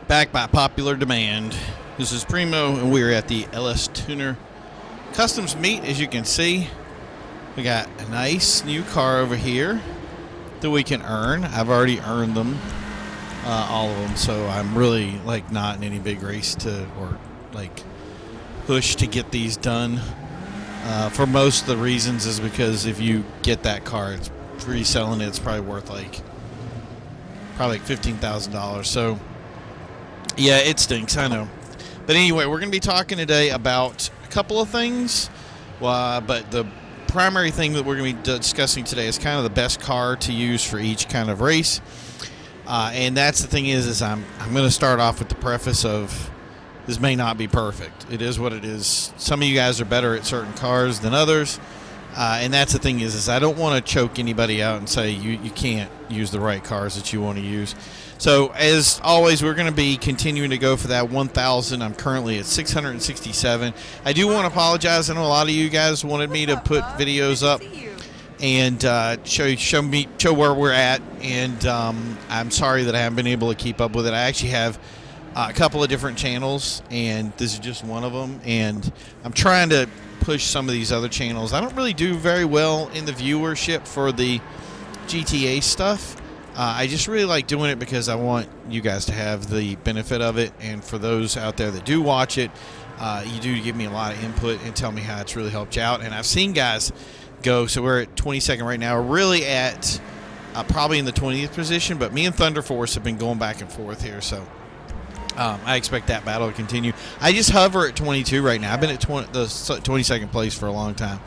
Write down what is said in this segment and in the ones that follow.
Back by popular demand. This is Primo, and we're at the LS Tuner Customs Meet. As you can see, we got a nice new car over here that we can earn. I've already earned them, all of them, so I'm really like not in any big race to or like push to get these done. For most of the reasons is because if you get that car, it's reselling it, it's probably worth like $15,000. So yeah, it stinks, I know. But anyway, we're going to be talking today about a couple of things. But the primary thing that we're going to be discussing today is kind of the best car to use for each kind of race. And that's the thing is I'm going to start off with the preface of this may not be perfect. It is what it is. Some of you guys are better at certain cars than others. And that's the thing is I don't want to choke anybody out and say you can't use the right cars that you want to use. So as always, we're going to be continuing to go for that 1,000. I'm currently at 667. I do want to apologize. I know a lot of you guys wanted me to put videos up and show where we're at. And I'm sorry that I haven't been able to keep up with it. I actually have a couple of different channels, and this is just one of them. And I'm trying to push some of these other channels. I don't really do very well in the viewership for the GTA stuff. I just really like doing it because I want you guys to have the benefit of it, and for those out there that do watch it, you do give me a lot of input and tell me how it's really helped you out. And I've seen guys go, so we're at 22nd right now. We're really at probably in the 20th position, but me and Thunder Force have been going back and forth here, so I expect that battle to continue. I just hover at 22 right now. I've been at the 22nd place for a long time.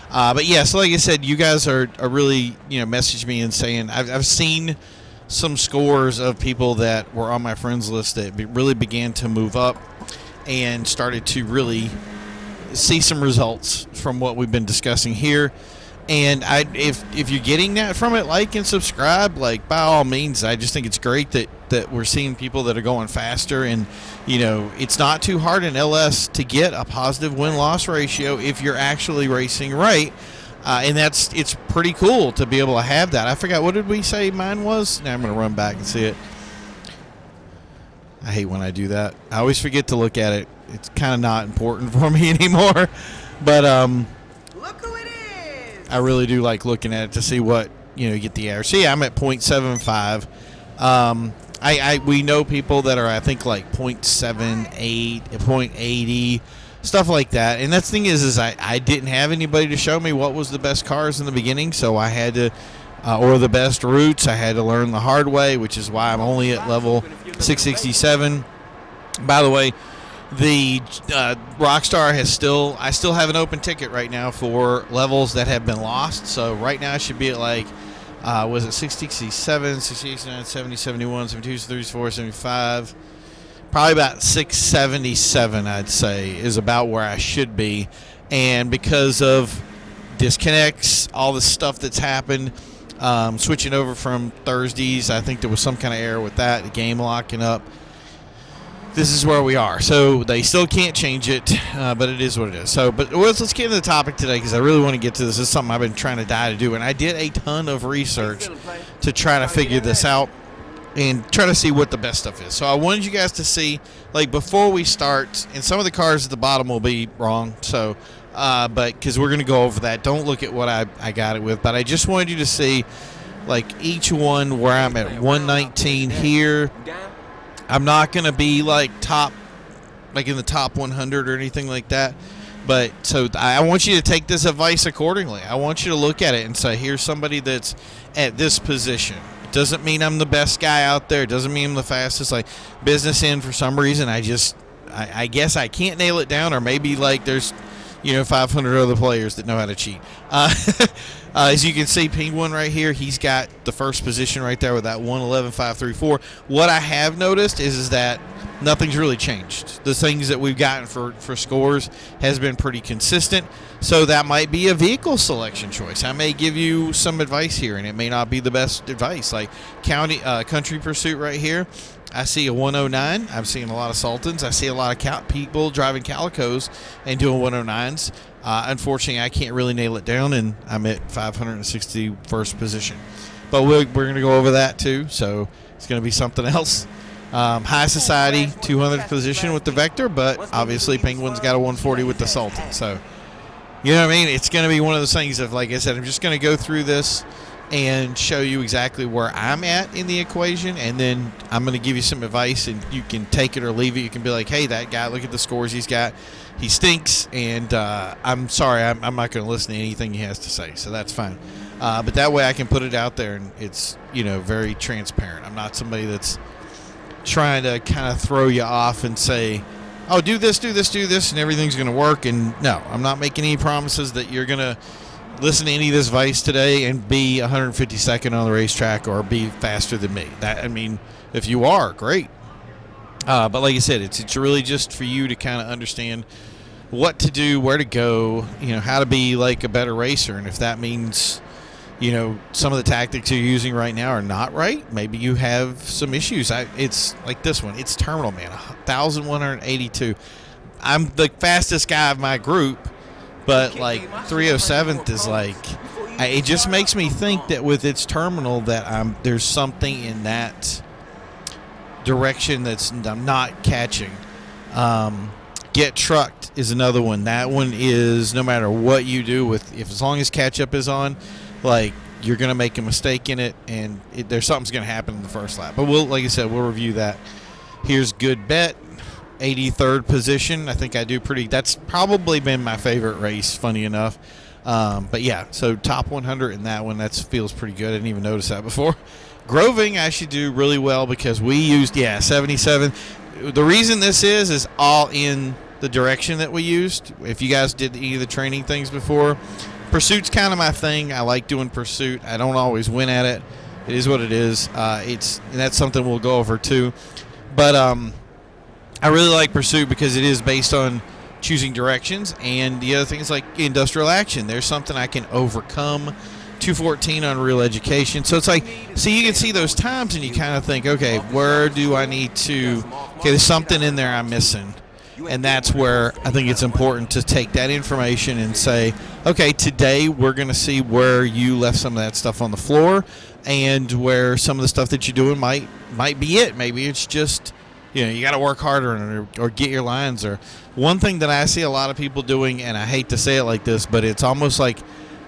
But yeah, so like I said, you guys are really, messaging me and saying, I've seen some scores of people that were on my friends list that really began to move up and started to really see some results from what we've been discussing here. And if you're getting that from it, like and subscribe, like by all means. I just think it's great that we're seeing people that are going faster, and it's not too hard in LS to get a positive win-loss ratio if you're actually racing right, and it's pretty cool to be able to have that. I forgot, what did we say mine was? Now I'm going to run back and see it. I hate when I do that. I always forget to look at it. It's kind of not important for me anymore, but look who it is. I really do like looking at it to see what you get the average. See, I'm at 0.75. We know people that are, I think, like 0.78, 0.80, stuff like that. And that's the thing is I didn't have anybody to show me what was the best cars in the beginning, so I had to, or the best routes. I had to learn the hard way, which is why I'm only at level 667. By the way, the Rockstar I still have an open ticket right now for levels that have been lost. So right now I should be at like, was it 667, 669, 70, 71, 72, 34, 75, probably about 677, I'd say, is about where I should be. And because of disconnects, all the stuff that's happened, switching over from Thursdays, I think there was some kind of error with that, the game locking up. This is where we are. So they still can't change it, but it is what it is. So, but let's get into the topic today because I really want to get to this. This is something I've been trying to die to do, and I did a ton of research to try to figure this out and try to see what the best stuff is. So I wanted you guys to see, like, before we start, and some of the cars at the bottom will be wrong. So, but because we're going to go over that, don't look at what I got it with. But I just wanted you to see, like, each one where I'm at 119 here. I'm not going to be like in the top 100 or anything like that. But so I want you to take this advice accordingly. I want you to look at it and say, here's somebody that's at this position. It doesn't mean I'm the best guy out there. It doesn't mean I'm the fastest. Like business end, for some reason, I guess I can't nail it down, or maybe like there's 500 other players that know how to cheat. As you can see, Penguin right here, he's got the first position right there with that 111.534. What I have noticed is that nothing's really changed. The things that we've gotten for scores has been pretty consistent. So that might be a vehicle selection choice. I may give you some advice here, and it may not be the best advice. Like Country Pursuit right here, I see a 109. I'm seeing a lot of Sultans. I see a lot of people driving Calicos and doing 109s. Unfortunately, I can't really nail it down, and I'm at 561st position. But we're going to go over that too, so it's going to be something else. High Society 200th position with the Vectre, but obviously Penguin's got a 140 with the Sultan. So, you know what I mean? It's going to be one of those things of, like I said, I'm just going to go through this and show you exactly where I'm at in the equation, and then I'm going to give you some advice, and you can take it or leave it. You can be like, hey, that guy, look at the scores he's got. He stinks, and I'm sorry, I'm not going to listen to anything he has to say, so that's fine. But that way I can put it out there, and it's, very transparent. I'm not somebody that's trying to kind of throw you off and say, oh, do this, and everything's going to work. And no, I'm not making any promises that you're going to listen to any of this advice today and be 152nd on the racetrack or be faster than me. If you are, great. But like I said, it's really just for you to kind of understand what to do, where to go, how to be like a better racer. And if that means, some of the tactics you're using right now are not right, maybe you have some issues. It's like this one. It's terminal, man, 1,182. I'm the fastest guy of my group, but like 307th is like, it just makes me think that with its terminal that there's something in that direction that's I'm not catching. Get trucked is another one. That one is, no matter what you do as long as catch up is on, like, you're going to make a mistake in it, and there's something's going to happen in the first lap. But like I said, we'll review that. Here's Good Bet, 83rd position. I think that's probably been my favorite race, funny enough. But yeah, so top 100 in that one. That feels pretty good. I didn't even notice that before. Groving, I should do really well because we used, 77. The reason this is all in the direction that we used. If you guys did any of the training things before, Pursuit's kind of my thing. I like doing Pursuit. I don't always win at it. It is what it is. And that's something we'll go over too. But I really like Pursuit because it is based on choosing directions, and the other thing is like industrial action. There's something I can overcome. 214 on Real Education. So it's like, you can see those times and you kind of think, okay, where do I need to, there's something in there I'm missing. And that's where I think it's important to take that information and say, okay, today we're going to see where you left some of that stuff on the floor and where some of the stuff that you're doing might be it. Maybe it's just, you got to work harder or get your lines. Or one thing that I see a lot of people doing, and I hate to say it like this, but it's almost like,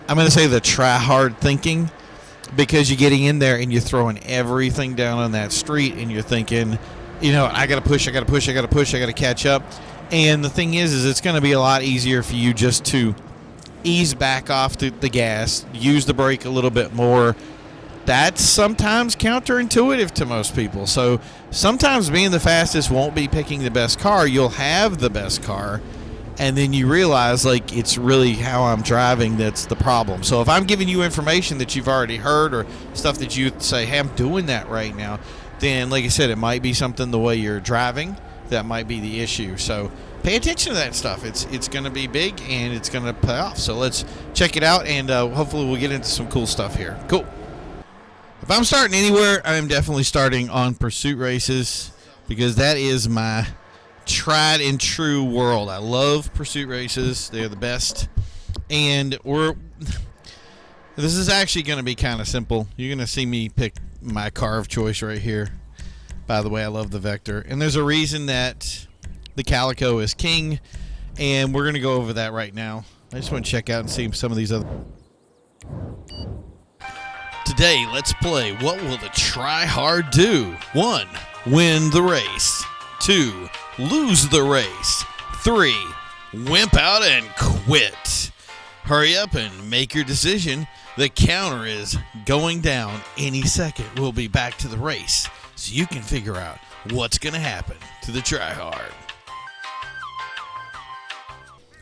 I'm going to say the try-hard thinking, because you're getting in there and you're throwing everything down on that street and you're thinking, I got to push, I got to catch up. And the thing is it's going to be a lot easier for you just to ease back off the gas, use the brake a little bit more. That's sometimes counterintuitive to most people. So sometimes being the fastest won't be picking the best car. You'll have the best car, and then you realize, like, it's really how I'm driving that's the problem. So if I'm giving you information that you've already heard or stuff that you say, hey, I'm doing that right now, then, like I said, it might be something the way you're driving that might be the issue. So pay attention to that stuff. It's going to be big, and it's going to pay off. So let's check it out, and hopefully we'll get into some cool stuff here. Cool. If I'm starting anywhere, I'm definitely starting on Pursuit races because that is my tried and true world. I love Pursuit races. They're the best. And this is actually going to be kind of simple. You're going to see me pick my car of choice right here. By the way, I love the Vectre. And there's a reason that the Calico is king, and we're going to go over that right now. I just want to check out and see some of these other. Today, let's play What Will the Try Hard Do? 1. Win the race. 2. Lose the race. 3. Wimp out and quit. Hurry up and make your decision. The counter is going down any second. We'll be back to the race so you can figure out what's going to happen to the tryhard.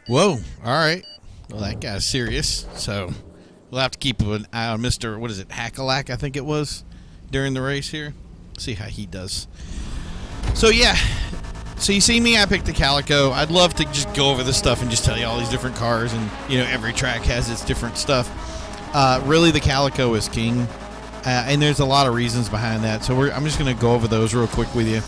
Whoa, all right. Well, that guy's serious, so we'll have to keep an eye on Mr. Hackalack, I think it was, during the race here. See how he does. So, yeah. So you see me, I picked the Calico. I'd love to just go over this stuff and just tell you all these different cars, and every track has its different stuff. Really, the Calico is king, and there's a lot of reasons behind that. So I'm just going to go over those real quick with you.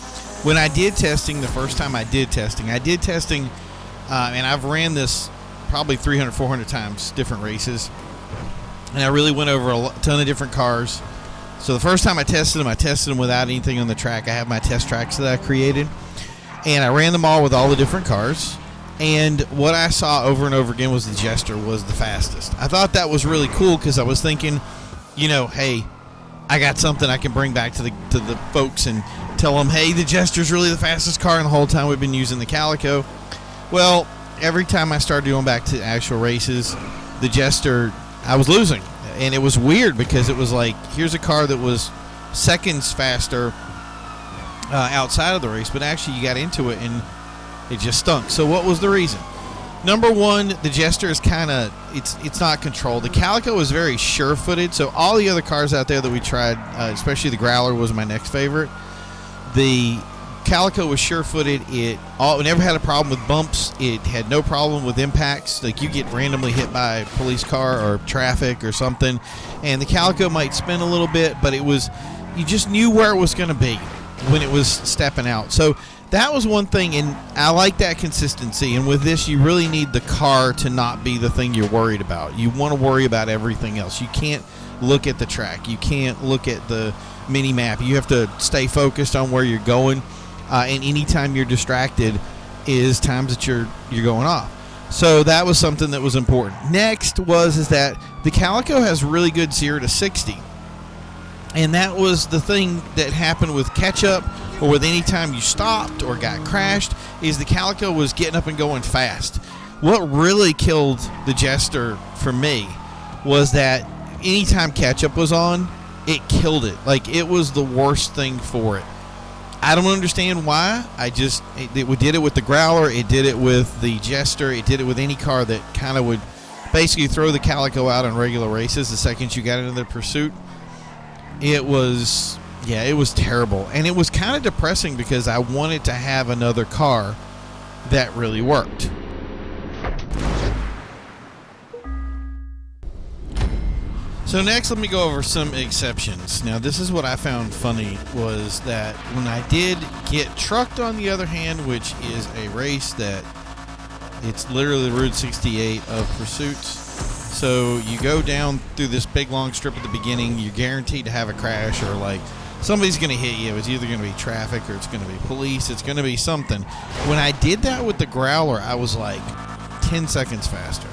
When I did testing, the first time I did testing, and I've ran this probably 300, 400 times, different races, and I really went over a ton of different cars. So the first time I tested them without anything on the track. I have my test tracks that I created, and I ran them all with all the different cars. And what I saw over and over again was the Jester was the fastest. I thought that was really cool because I was thinking, hey, I got something I can bring back to the folks and tell them, hey, the Jester's really the fastest car, and the whole time we've been using the Calico. Well, every time I started going back to actual races, the Jester, I was losing. And it was weird because it was like, here's a car that was seconds faster outside of the race, but actually you got into it and it just stunk. So what was the reason? Number one, the Jester is kind of, it's not controlled. The Calico is very sure-footed, so all the other cars out there that we tried, especially the Growler was my next favorite. The Calico was sure-footed. It never had a problem with bumps. It had no problem with impacts. Like, you get randomly hit by a police car or traffic or something, and the Calico might spin a little bit, but you just knew where it was going to be when it was stepping out. So that was one thing, and I like that consistency. And with this, you really need the car to not be the thing you're worried about. You want to worry about everything else. You can't look at the track. You can't look at the mini map. You have to stay focused on where you're going. And anytime you're distracted is times that you're going off. So that was something that was important. Next is that the Calico has really good 0 to 60. And that was the thing that happened with catch-up or with any time you stopped or got crashed, is the Calico was getting up and going fast. What really killed the Jester for me was that anytime catch-up was on, it killed it. Like, it was the worst thing for it. I don't understand why. We did it with the Growler. It did it with the Jester. It did it with any car that kind of would basically throw the Calico out on regular races the second you got into the Pursuit. It was terrible. And it was kind of depressing because I wanted to have another car that really worked. So next, let me go over some exceptions. Now, this is what I found funny, was that when I did get trucked, on the other hand, which is a race that it's literally Route 68 of Pursuits. So you go down through this big long strip at the beginning, you're guaranteed to have a crash, or like somebody's going to hit you. It's either going to be traffic or it's going to be police. It's going to be something. When I did that with the Growler, I was like 10 seconds faster.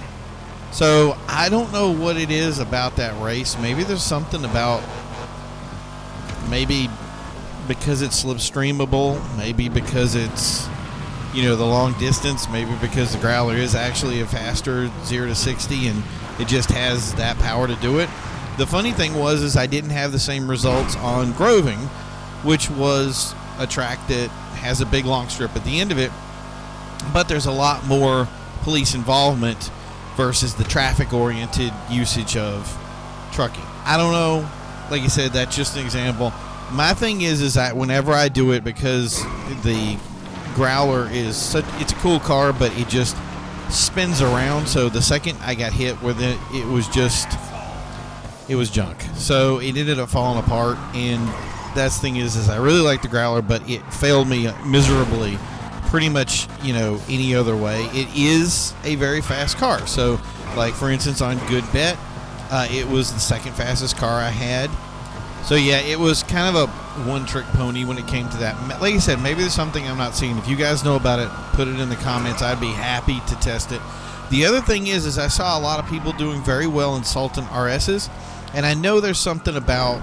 So I don't know what it is about that race. Maybe there's something about, maybe because it's slipstreamable, maybe because it's, the long distance, maybe because the Growler is actually a faster 0 to 60 and it just has that power to do it. The funny thing is I didn't have the same results on Groving, which was a track that has a big long strip at the end of it, but there's a lot more police involvement versus the traffic-oriented usage of trucking. I don't know. Like I said, that's just an example. My thing is that whenever I do it, because the Growler it's a cool car, but it just spins around. So the second I got hit with it, it was junk. So it ended up falling apart. And that's the thing is I really like the Growler, but it failed me miserably. Pretty much, any other way. It is a very fast car. So, like, for instance, on Good Bet, it was the second fastest car I had. So, yeah, it was kind of a one-trick pony when it came to that. Like I said, maybe there's something I'm not seeing. If you guys know about it, put it in the comments. I'd be happy to test it. The other thing is I saw a lot of people doing very well in Sultan RSs, and I know there's something about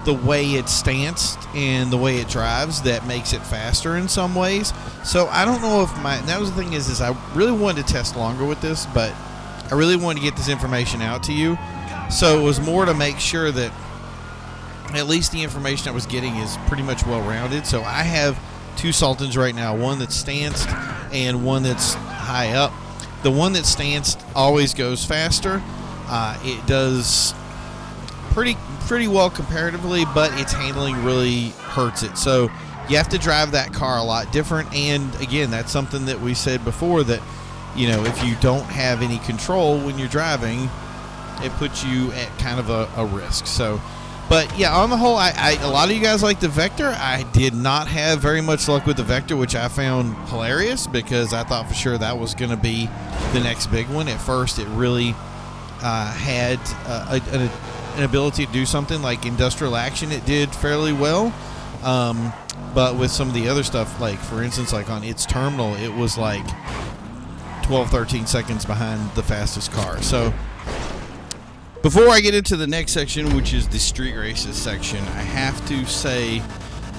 the way it's stanced and the way it drives that makes it faster in some ways. So I don't know if that was the thing is I really wanted to test longer with this, but I really wanted to get this information out to you. So it was more to make sure that at least the information I was getting is pretty much well-rounded. So I have 2 Sultans right now, one that's stanced and one that's high up. The one that's stanced always goes faster. It does pretty well comparatively, but its handling really hurts it. So you have to drive that car a lot different. And again, that's something that we said before, that if you don't have any control when you're driving, it puts you at kind of a risk. So, but yeah, on the whole, a lot of you guys like the Vectre. I did not have very much luck with the Vectre, which I found hilarious because I thought for sure that was going to be the next big one. At first, it really had an ability to do something like industrial action, it did fairly well. But with some of the other stuff, like for instance, like on its terminal, it was like 12, 13 seconds behind the fastest car. So before I get into the next section, which is the street races section, I have to say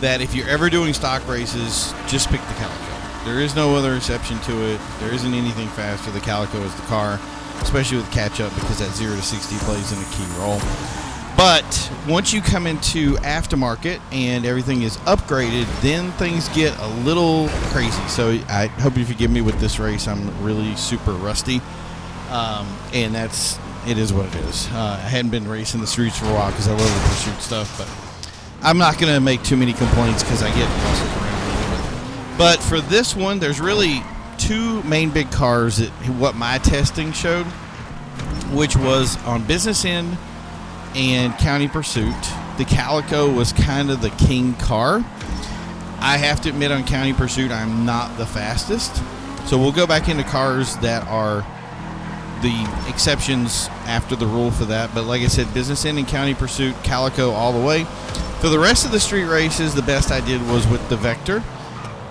that if you're ever doing stock races, just pick the Calico. There is no other exception to it. There isn't anything faster. The Calico is the car, especially with catch-up, because that 0 to 60 plays in a key role. But once you come into aftermarket and everything is upgraded, then things get a little crazy. So I hope you forgive me with this race. I'm really super rusty, and it is what it is. I hadn't been racing the streets for a while because I love the pursuit stuff, but I'm not going to make too many complaints because I get muscles around a little bit. But for this one, there's really two main big cars that what my testing showed, which was on business end and county pursuit. The Calico was kind of the king car. I have to admit, on county pursuit, I'm not the fastest. So we'll go back into cars that are the exceptions after the rule for that. But like I said, business end and county pursuit, Calico all the way. For the rest of the street races, the best I did was with the Vectre.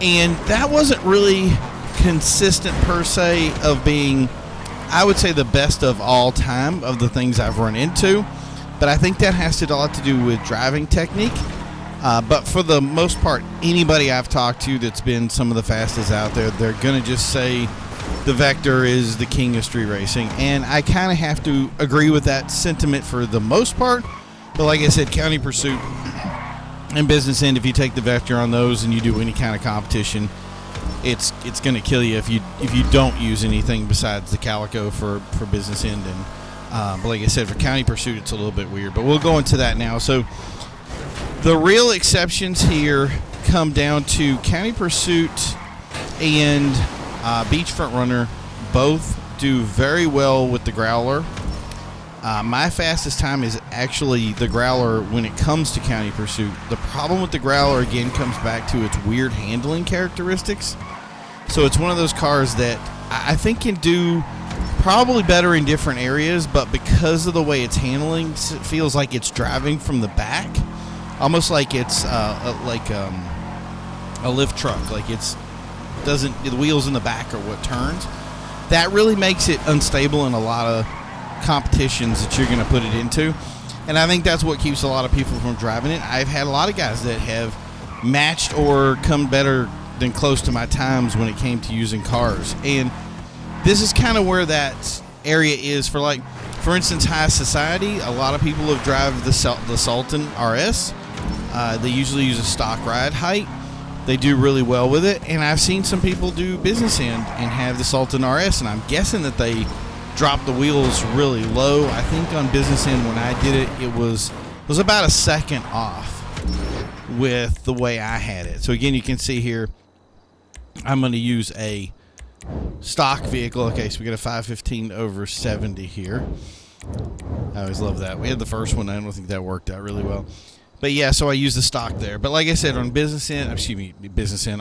And that wasn't really consistent per se of being, I would say, the best of all time of the things I've run into. But I think that has a lot to do with driving technique. But for the most part, anybody I've talked to that's been some of the fastest out there, they're going to just say the Vectre is the king of street racing. And I kind of have to agree with that sentiment for the most part. But like I said, county pursuit and business end, if you take the Vectre on those and you do any kind of competition, it's going to kill you if you don't use anything besides the Calico for business end. And but like I said, for county pursuit, it's a little bit weird. But we'll go into that now. So the real exceptions here come down to county pursuit and beachfront runner. Both do very well with the Growler. My fastest time is actually the Growler when it comes to county pursuit. The problem with the Growler, again, comes back to its weird handling characteristics. So it's one of those cars that I think can do probably better in different areas, but because of the way it's handling, it feels like it's driving from the back, almost like it's a lift truck. Like the wheels in the back are what turns. That really makes it unstable in a lot of competitions that you're going to put it into, and I think that's what keeps a lot of people from driving it. I've had a lot of guys that have matched or come better than close to my times when it came to using cars, and this is kind of where that area is for, like, for instance, high society. A lot of people have drive the Sultan RS. They usually use a stock ride height. They do really well with it, and I've seen some people do business end and have the Sultan RS, and I'm guessing that they drop the wheels really low. I think on business end when I did it, it was about a second off with the way I had it. So again, you can see here, I'm going to use a stock vehicle. Okay, so we got a 515 over 70 here. I always love that. We had the first one. I don't think that worked out really well. But yeah, so I use the stock there. But like I said, on business end,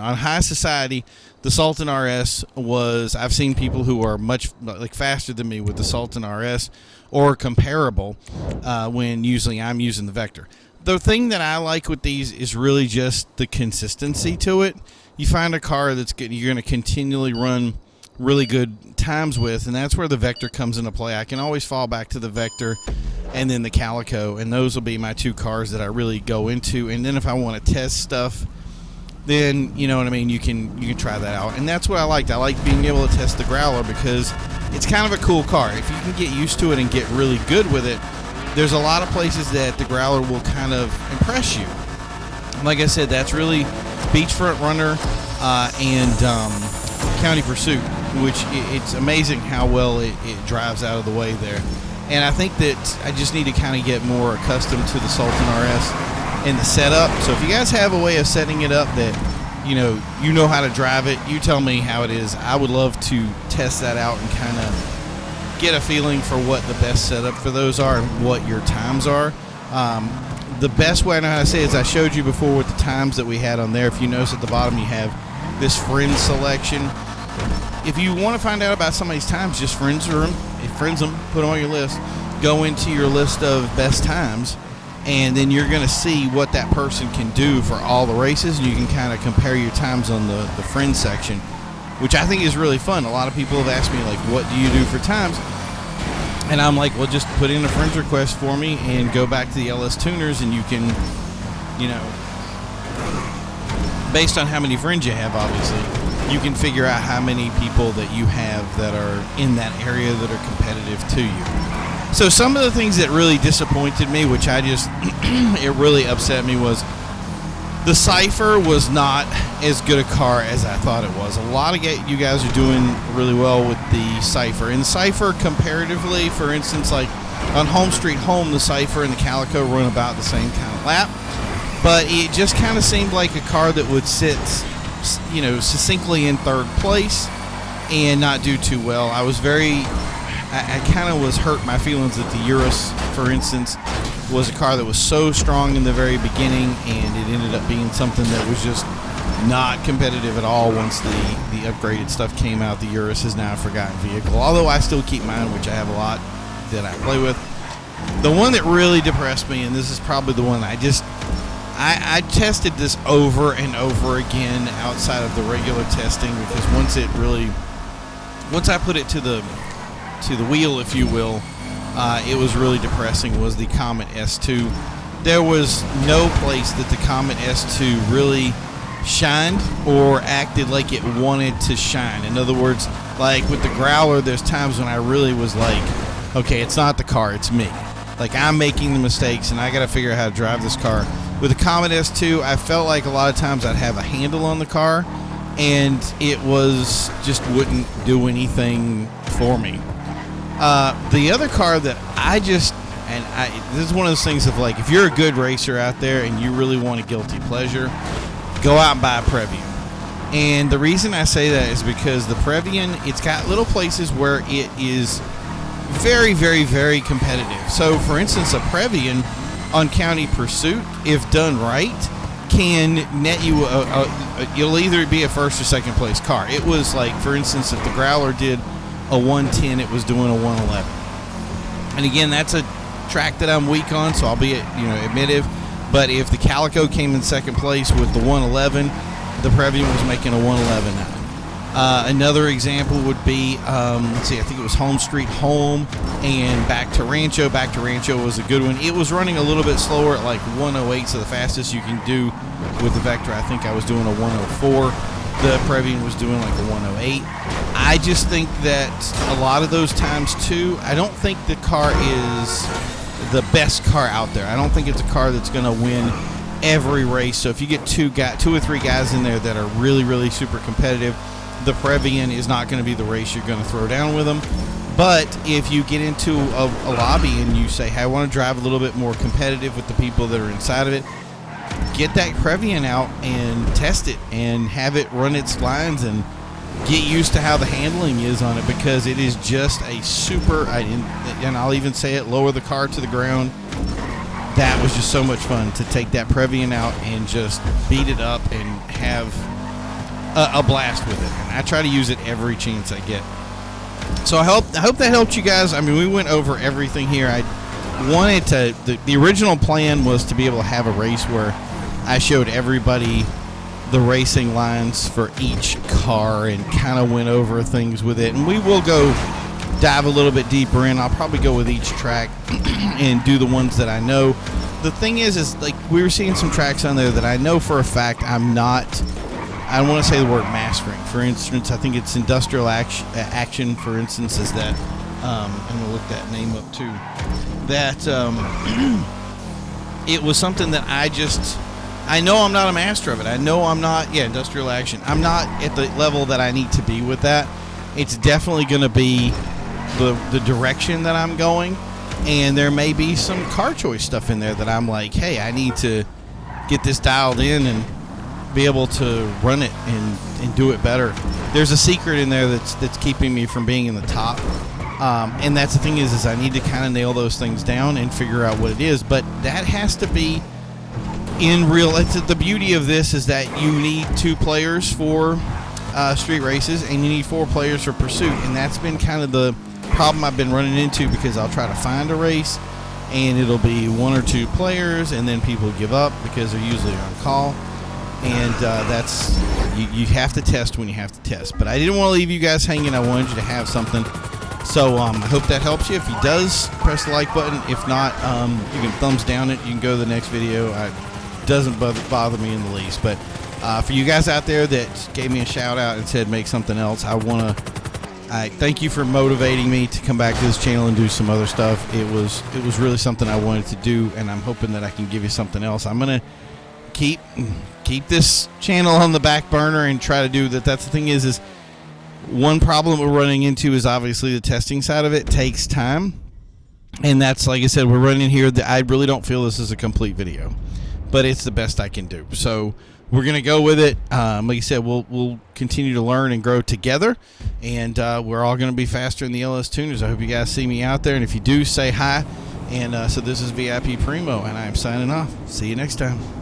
on high society, the Sultan RS was, I've seen people who are much like faster than me with the Sultan RS or comparable when usually I'm using the Vectre. The thing that I like with these is really just the consistency to it. You find a car that's good, you're going to continually run really good times with, and that's where the Vectre comes into play. I can always fall back to the Vectre and then the Calico, and those will be my two cars that I really go into. And then if I want to test stuff, then you know what I mean, you can try that out. And that's what I liked. I like being able to test the Growler because it's kind of a cool car. If you can get used to it and get really good with it, there's a lot of places that the Growler will kind of impress you. Like I said, that's really beachfront runner and county pursuit, which it's amazing how well it drives out of the way there. And I think that I just need to kind of get more accustomed to the Sultan RS and the setup. So if you guys have a way of setting it up that you know how to drive it, you tell me how it is. I would love to test that out and kind of get a feeling for what the best setup for those are and what your times are. The best way I know how to say it is I showed you before with the times that we had on there. If you notice at the bottom you have this friend selection. If you want to find out about somebody's times, just friends them, put them on your list. go into your list of best times, and then you're going to see what that person can do for all the races, and you can kind of compare your times on the friend section, which I think is really fun. A lot of people have asked me, like, what do you do for times? And I'm like, well, just put in a friend's request for me and go back to the LS Tuners, and you can, you know, based on how many friends you have, obviously, you can figure out how many people that you have that are in that area that are competitive to you. So some of the things that really disappointed me, which I just, it really upset me, was the Cypher was not as good a car as I thought it was. A lot of you guys are doing really well with the Cypher. And the Cypher, comparatively, for instance, like on Home Street Home, the Cypher and the Calico run about the same kind of lap. But it just kind of seemed like a car that would sit, you know, succinctly in third place and not do too well. I was I kind of was hurt my feelings that the Urus, for instance, was a car that was so strong in the very beginning, and it ended up being something that was just not competitive at all once the upgraded stuff came out. The Urus is now a forgotten vehicle, although I still keep mine, which I have a lot that I play with. The one that really depressed me, and this is probably the one I tested this over and over again outside of the regular testing, because once I put it to the wheel, if you will, it was really depressing, was the Comet S2. There was no place that the Comet S2 really shined or acted like it wanted to shine. In other words, like with the Growler, there's times when I really was like, okay, it's not the car, it's me. Like, I'm making the mistakes, and I got to figure out how to drive this car. With the Comet S2, I felt like a lot of times I'd have a handle on the car, and it just wouldn't do anything for me. The other car that this is one of those things of, like, if you're a good racer out there and you really want a guilty pleasure, go out and buy a Previan. And the reason I say that is because the Previan, it's got little places where it is very, very, very competitive. So, for instance, a Previan on County Pursuit, if done right, can net you you'll either be a first or second place car. It was like, for instance, if the Growler did a 110, it was doing a 111. And again, that's a track that I'm weak on, so I'll be, admittive. But if the Calico came in second place with the 111, the Previan was making a 111.9. Another example would be, I think it was Home Street Home and Back to Rancho. Back to Rancho was a good one. It was running a little bit slower at like 108, so the fastest you can do with the Vectre, I think I was doing a 104. The Previan was doing like a 108. I just think that a lot of those times too, I don't think the car is the best car out there. I don't think it's a car that's going to win every race. So if you get two or three guys in there that are really, really super competitive, the Previan is not going to be the race you're going to throw down with them. But if you get into a lobby and you say, hey, I want to drive a little bit more competitive with the people that are inside of it, get that Previan out and test it and have it run its lines and get used to how the handling is on it, because it is just a super, and I'll even say it, lower the car to the ground. That was just so much fun to take that Previan out and just beat it up and have a blast with it. And I try to use it every chance I get. So I hope that helped you guys. I mean, we went over everything here. I wanted to, the original plan was to be able to have a race where I showed everybody the racing lines for each car and kind of went over things with it. And we will go dive a little bit deeper in. I'll probably go with each track and do the ones that I know. The thing is like we were seeing some tracks on there that I know for a fact I don't want to say the word mastering. For instance, I think it's Industrial Action, for instance, is that. I'm going to look that name up too. That it was something that I know I'm not a master of it. I know I'm not, Industrial Action. I'm not at the level that I need to be with that. It's definitely going to be the direction that I'm going. And there may be some car choice stuff in there that I'm like, hey, I need to get this dialed in and be able to run it and do it better. There's a secret in there that's keeping me from being in the top. And that's the thing is I need to kind of nail those things down and figure out what it is. But that has to be in real. The beauty of this is that you need 2 players for street races and you need 4 players for pursuit. And that's been kind of the problem I've been running into, because I'll try to find a race and it'll be 1 or 2 players, and then people give up because they're usually on call. And that's, you have to test when you have to test. But I didn't want to leave you guys hanging. I wanted you to have something. So I hope that helps you. If he does, press the like button. If not, you can thumbs down it. You can go to the next video. It doesn't bother me in the least. But for you guys out there that gave me a shout out and said make something else, I thank you for motivating me to come back to this channel and do some other stuff. It was really something I wanted to do, and I'm hoping that I can give you something else. I'm gonna keep this channel on the back burner and try to do that. That's the thing is one problem we're running into is obviously the testing side of it takes time, and that's, like I said, we're running here. I really don't feel this is a complete video, but it's the best I can do. So we're gonna go with it. Like I said, we'll continue to learn and grow together, and we're all gonna be faster in the LS tuners. I hope you guys see me out there, and if you do, say hi. And so this is VIPPrimo, and I'm signing off. See you next time.